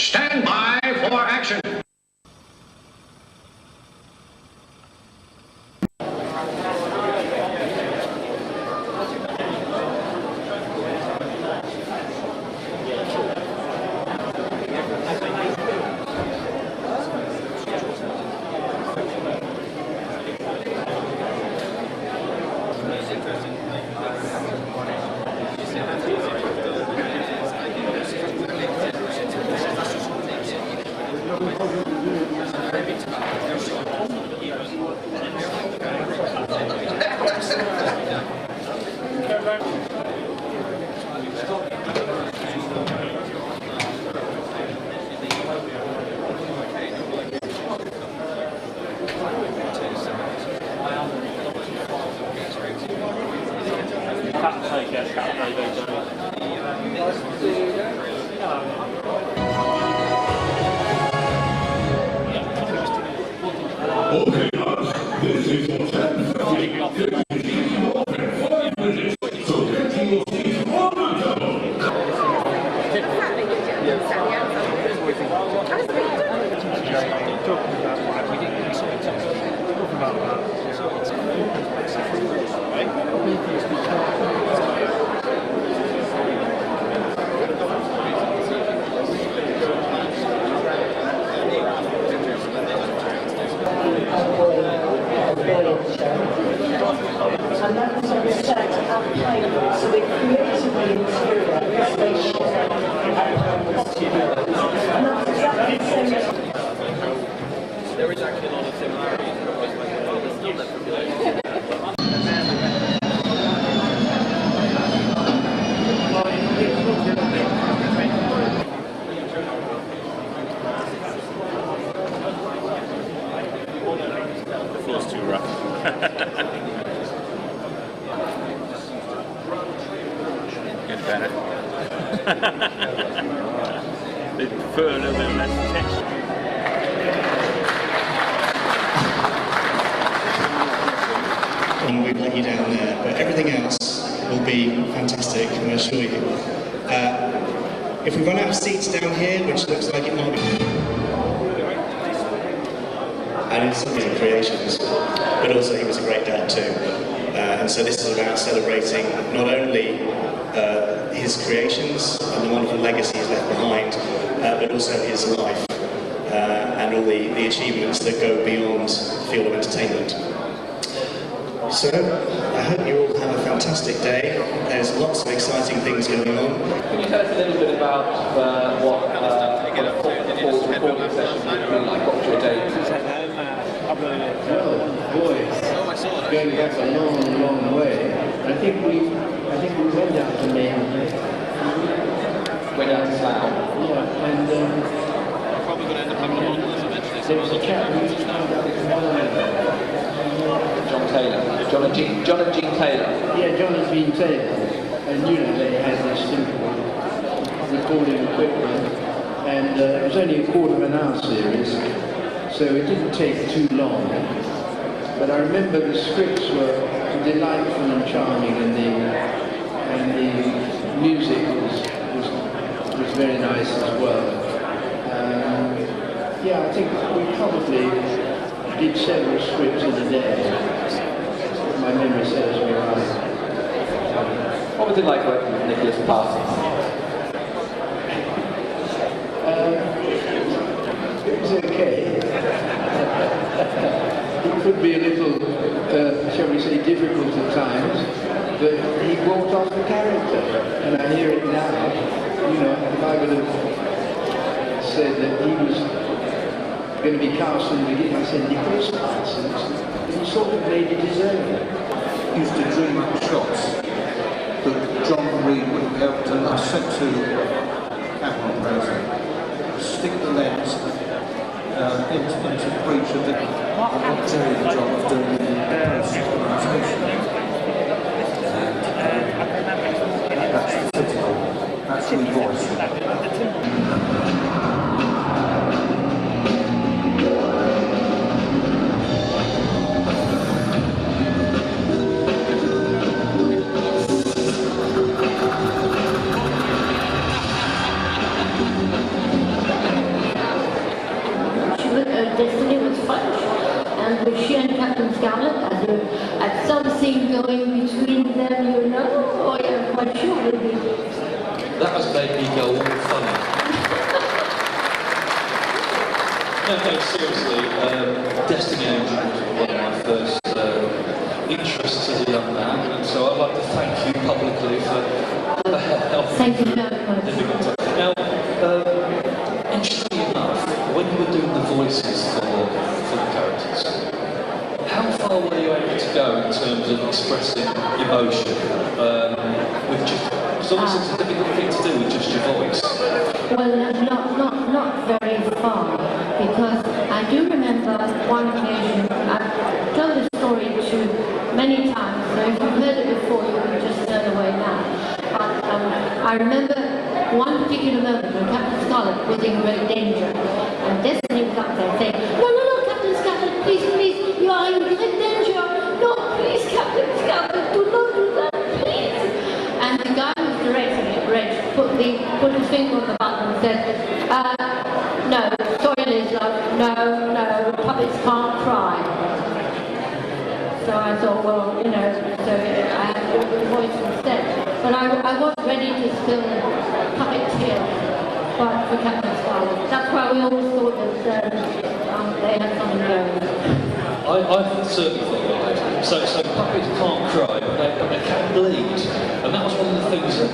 Stand by for action. And that was on the set at Pinewood, so they created the interior, because they share and that's exactly the same as... There is actually a lot of similarities, otherwise there's still that population. The floor's too rough. Get better. They prefer a little bit less texture. And we've let you down there, but everything else will be fantastic, I assure you. If we run out of seats down here, which looks like it might be, and it's amazing creations, but also he was a great dad too. And so this is about celebrating not only his creations and the wonderful legacy he's left behind, but also his life and all the achievements that go beyond the field of entertainment. So, I hope you all have a fantastic day. There's lots of exciting things going on. Can you tell us a little bit about what Paul's recording session would be like? What's your day? Well, boys, going back a long, long way. I think we went out to Maine. Went out to Slough. Yeah, and Probably going to end up having a model eventually. there was a chap who found out John Taylor. John and Jean Taylor. yeah, John has been Taylor, and you know they had this simple recording equipment, and it was only a quarter of an hour series, so it didn't take too long. But I remember the scripts were delightful and charming, and the music was very nice as well. Yeah, I think we probably did several scripts in a day. My memory serves me right. What was it like working with Nicholas Parsons? It was okay. It could be a little, shall we say, difficult at times, but he walked off the character, and I hear it now. You know, if I would have said that he was going to be cast in the beginning, I said Nicholas Parsons, and he sort of made it his own. Used to dream up shots that John Reed wouldn't be able to. I said to Cameron Rosa, stick the lens into the breach of the. I want Gerry the job of doing the post-organisation. That's typical. That's the voice. something going between them, you know? Oh, yeah, quite sure it will be. That has made me go all funny. No, seriously, Destiny Angel was one of my first interests as a young man, and so I'd like to thank you publicly for helping. Thank you very much. Now, interestingly enough, when you were doing the voices for the characters, how far were you able to go in terms of expressing emotion with just? It's always a difficult thing to do with just your voice. Well, not very far, because I do remember one occasion, I've told the story to many times, so if you've heard it before, you can just turn away now. But I remember one particular moment when Captain Scarlet was in great danger, and Destiny was up there saying, no, Captain Scarlet, please, you are in great danger. No, please, Captain Scarlet, do not do that, please. And the guy who was directing it, Reg, put his finger on the button and said, no, sorry Liz, love, no, puppets can't cry. So I thought, well, you know, so I had to do the voice instead. But I was ready to still puppeteer for Captain Scarlet. That's why we always thought that they had something going. I certainly thought that. So puppets can't cry, but they can bleed, and that was one of the things that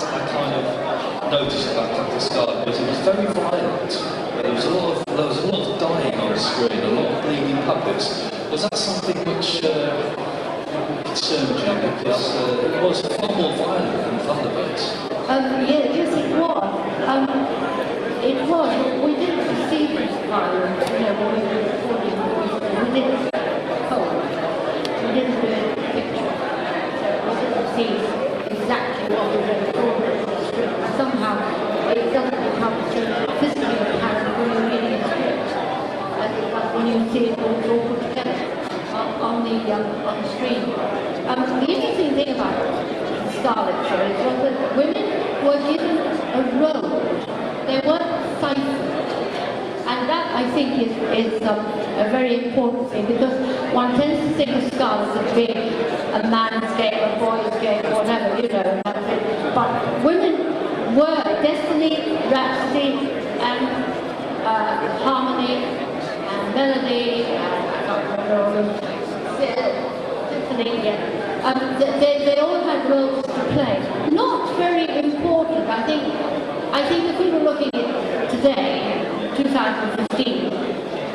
I kind of noticed about Captain Scarlet, was it was very violent. There was a lot of dying on screen, a lot of bleeding puppets. Was that something which concerned you, because it was far more violent than Thunderbirds? Yes, it was. It was. We didn't perceive it as violent, you know, when we were recording. We didn't hold. We didn't do it in the picture. So we didn't see exactly what we were recording in the script. Somehow it doesn't become so physically apparent when you're reading the script, as it does when you see it all put together on the screen. The interesting thing about Scarlet shows was that women were given a role. They weren't siphoned. And that, I think, is a very important thing, because one tends to think of Scarlet as being a man's game, a boy's game, whatever, you know. But women were Destiny, Rhapsody, and Harmony, and Melody, and I can't remember all of them. They all had roles to play. Not very important. I think if we were looking at today, 2015,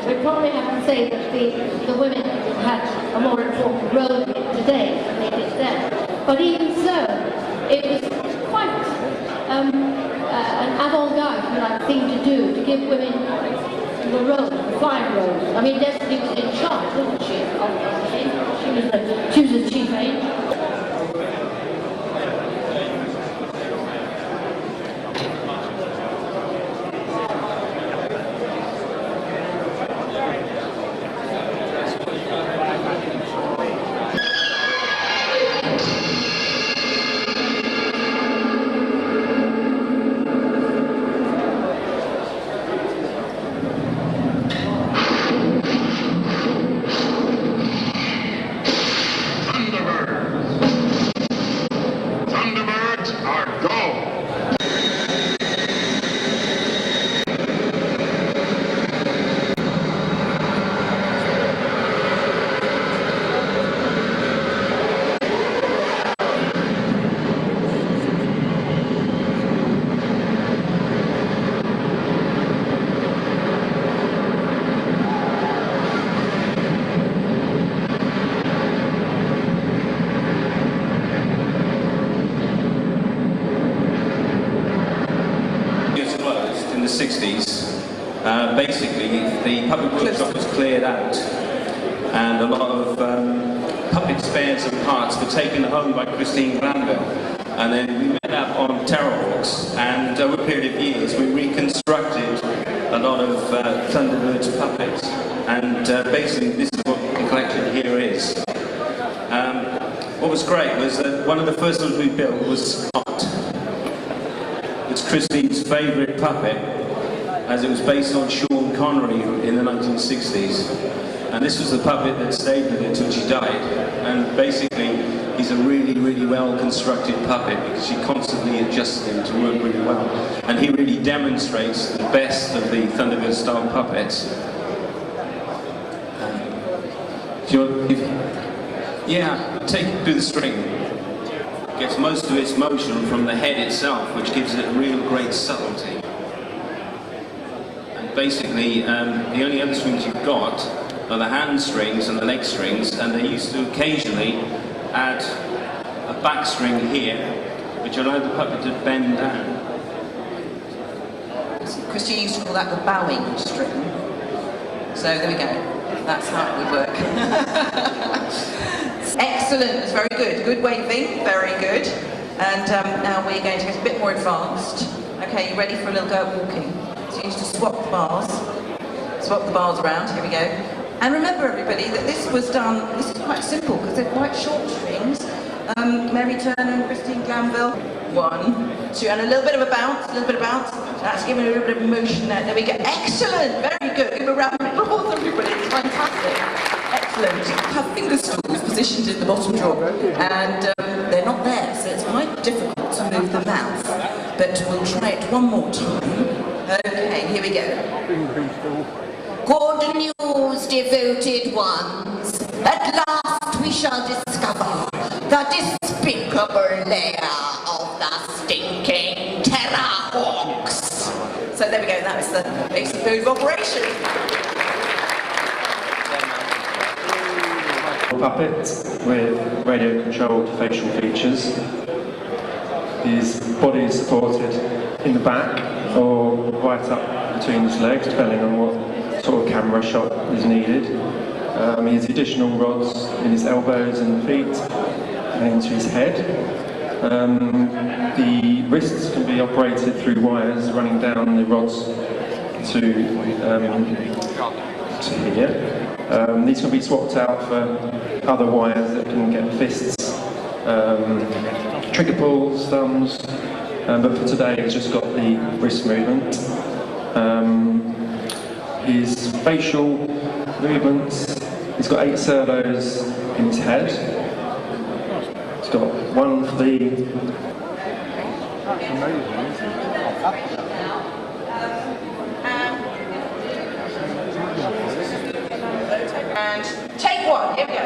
we'd probably have to say that the women had a more important role today than they did then. But even so, it was quite an avant-garde thing to do, to give women the role, the fine roles. I mean, Destiny was in charge, wasn't she? She was the chief angel. the 60s, basically the puppet workshop was cleared out and a lot of puppet spares and parts were taken home by Christine Glanville. And then we met up on Terrorhawks, and over a period of years we reconstructed a lot of Thunderbird's puppets, and basically this is what the collection here is. What was great was that one of the first ones we built was Scott. It's Christine's favourite puppet, as it was based on Sean Connery in the 1960s. And this was the puppet that stayed with her till she died. And basically, he's a really, really well-constructed puppet because she constantly adjusts him to work really well. And he really demonstrates the best of the Thunderbird-style puppets. Do the string. Gets most of its motion from the head itself, which gives it a real great subtlety. And basically, the only other strings you've got are the hand strings and the leg strings, and they used to occasionally add a back string here, which allowed the puppet to bend down. Christian used to call that the bowing string. So there we go. That's how it would work. Excellent, it's very good. Good waving, very good. And now we're going to get a bit more advanced. Okay, you ready for a little go at walking? So you used to swap the bars. Swap the bars around, here we go. And remember everybody that this was done, this is quite simple because they're quite short strings. Mary Turner and Christine Glanville. 1, 2, and a little bit of a bounce, a little bit of bounce. That's giving a little bit of motion there. There we go. Excellent, very good. Give a round of applause everybody, it's fantastic. Excellent. Have finger stools positioned in the bottom drawer, and they're not there, so it's quite difficult to move the mouth. But we'll try it one more time. Okay, here we go. Good news, devoted ones. At last we shall discover the despicable lair of the stinking terrorhawks. So there we go, that's the basic mode of operation. Puppet with radio-controlled facial features. His body is supported in the back or right up between his legs, depending on what sort of camera shot is needed. He has additional rods in his elbows and feet and into his head. The wrists can be operated through wires running down the rods to here. These can be swapped out for other wires that can get fists, trigger pulls, thumbs, but for today it's just got the wrist movement. His facial movements, he's got 8 servos in his head. He's got one for the... And take 1, here we go.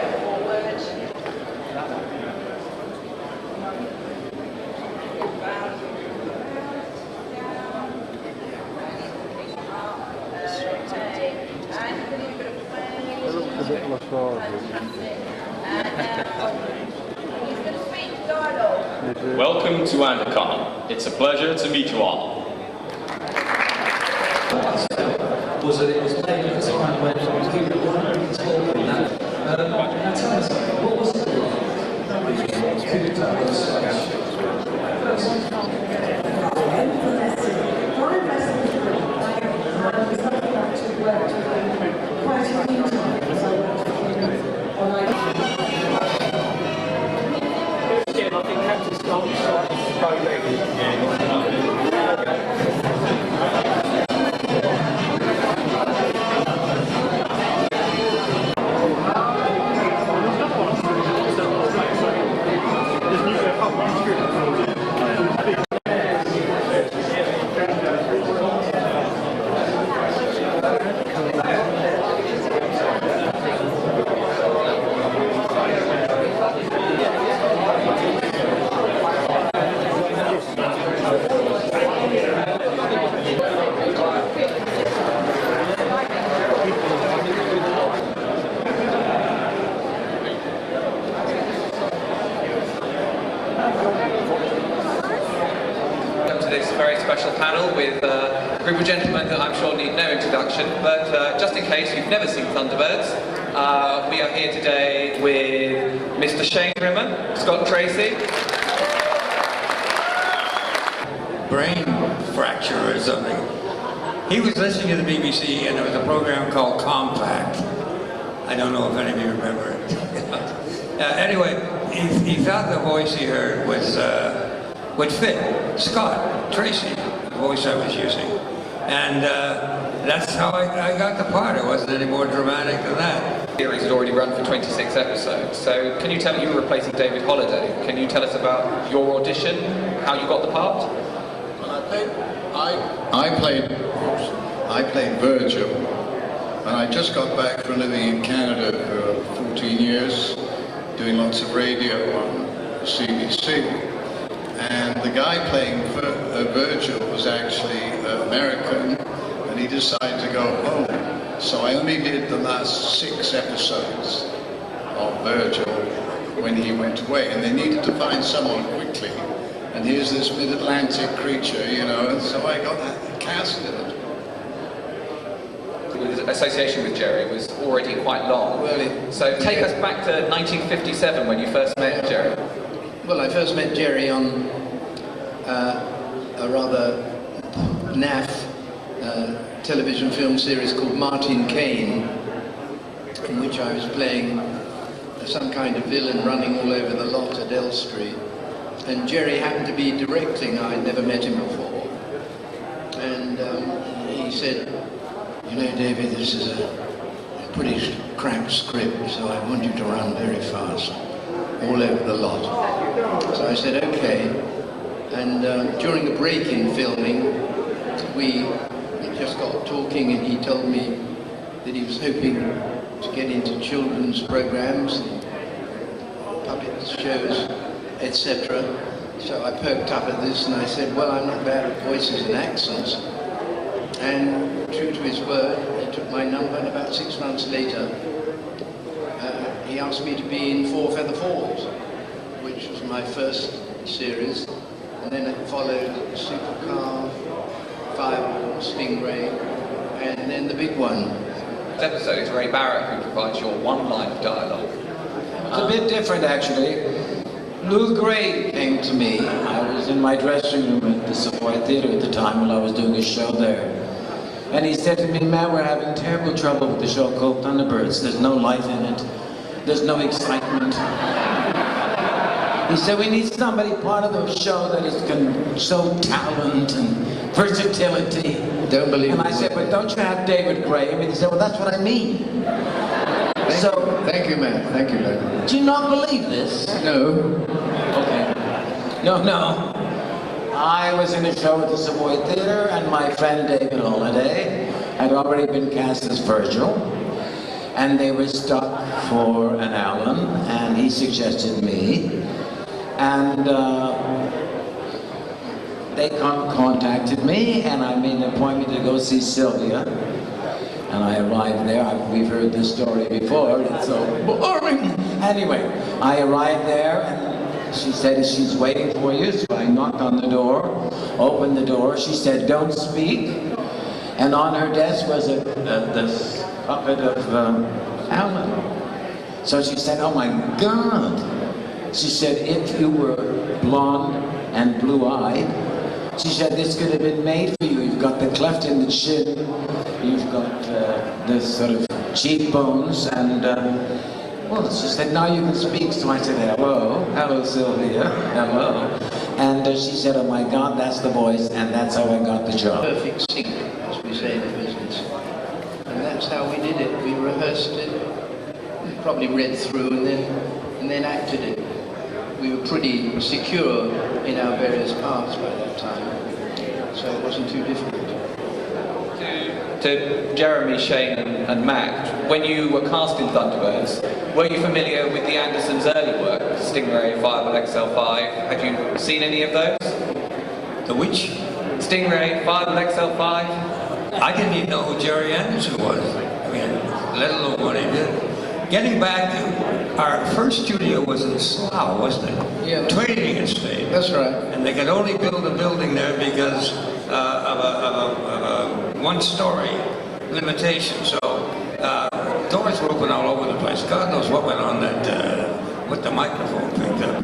Forward. Welcome to Andercon. It's a pleasure to meet you all. Was that it was made at the time when people weren't talking that. Now tell us, what was it like? Could you tell us? Special panel with a group of gentlemen that I'm sure need no introduction, but just in case you've never seen Thunderbirds, we are here today with Mr. Shane Rimmer, Scott Tracy. Brain fracture or something. He was listening to the BBC and there was a program called Compact. I don't know if any of you remember it. Anyway, he thought the voice he heard would fit Scott Tracy, the voice I was using. And that's how I got the part. It wasn't any more dramatic than that. series had already run for 26 episodes. So can you tell me, you were replacing David Holliday, can you tell us about your audition, how you got the part? Well, I played Virgil, and I just got back from living in Canada for 14 years, doing lots of radio on CBC. And the guy playing Virgil was actually American, and he decided to go home. So I only did the last 6 episodes of Virgil when he went away, and they needed to find someone quickly. And here's this mid-Atlantic creature, you know, and so I got cast in it. The association with Gerry was already quite long. So take us back to 1957 when you first met Gerry. Well, I first met Gerry on a rather naff television film series called Martin Kane, in which I was playing some kind of villain running all over the lot at Elstree. And Gerry happened to be directing. I'd never met him before. And he said, "You know, David, this is a pretty cramped script, so I want you to run very fast, all over the lot." So I said, "Okay." And during the break in filming, we just got talking, and he told me that he was hoping to get into children's programs, puppet shows, etc. So I perked up at this and I said, "Well, I'm not bad at voices and accents." And true to his word, he took my number, and about 6 months later, he asked me to be in Four Feather Falls, which was my first series. And then it followed Supercar, Fireball, Stingray, and then the big one. This episode is Ray Barrett who provides your one line of dialogue. It's a bit different, actually. Lou Gray came to me. I was in my dressing room at the Savoy Theatre at the time when I was doing a show there. And he said to me, "Man, we're having terrible trouble with the show called Thunderbirds. There's no life in it. There's no excitement." He said, "We need somebody part of the show that can show talent and versatility." Don't believe And I said, "But don't you have David Graham?" And he said, "Well, that's what I mean." Thank you, man. Thank you, man. Do you not believe this? No. Okay. No. I was in a show at the Savoy Theatre, and my friend David Holliday had already been cast as Virgil, and they were stuck for an Alan, and he suggested me, and they contacted me, and I made an appointment to go see Sylvia. And I arrived there. We've heard this story before. It's so boring. Anyway, I arrived there, and she said she's waiting for you. So I knocked on the door, opened the door. She said, "Don't speak." And on her desk was this puppet of Alan. So she said, "Oh my God." She said, "If you were blonde and blue-eyed," she said, "this could have been made for you. You've got the cleft in the chin. You've got this sort of cheekbones, and well," she said, "now you can speak." So I said, hello Sylvia, hello. And she said, "Oh my God, that's the voice," and that's how I got the job. Perfect sync, as we say in the business. And that's how we did it. We rehearsed it, probably read through, and then acted it. We were pretty secure in our various parts by that time, so it wasn't too difficult. To Jeremy, Shane and Mac, when you were cast in Thunderbirds, were you familiar with the Andersons' early work? Stingray, Fireball XL5, had you seen any of those? The which? Stingray, Fireball XL5? I didn't even know who Gerry Anderson was. I mean, let alone what he did. Getting back to our first studio was in Slough, wasn't it? Yeah. Trading estate. That's right. And they could only build a building there because of a one-story limitation. So doors were open all over the place. God knows what went on that what the microphone picked up.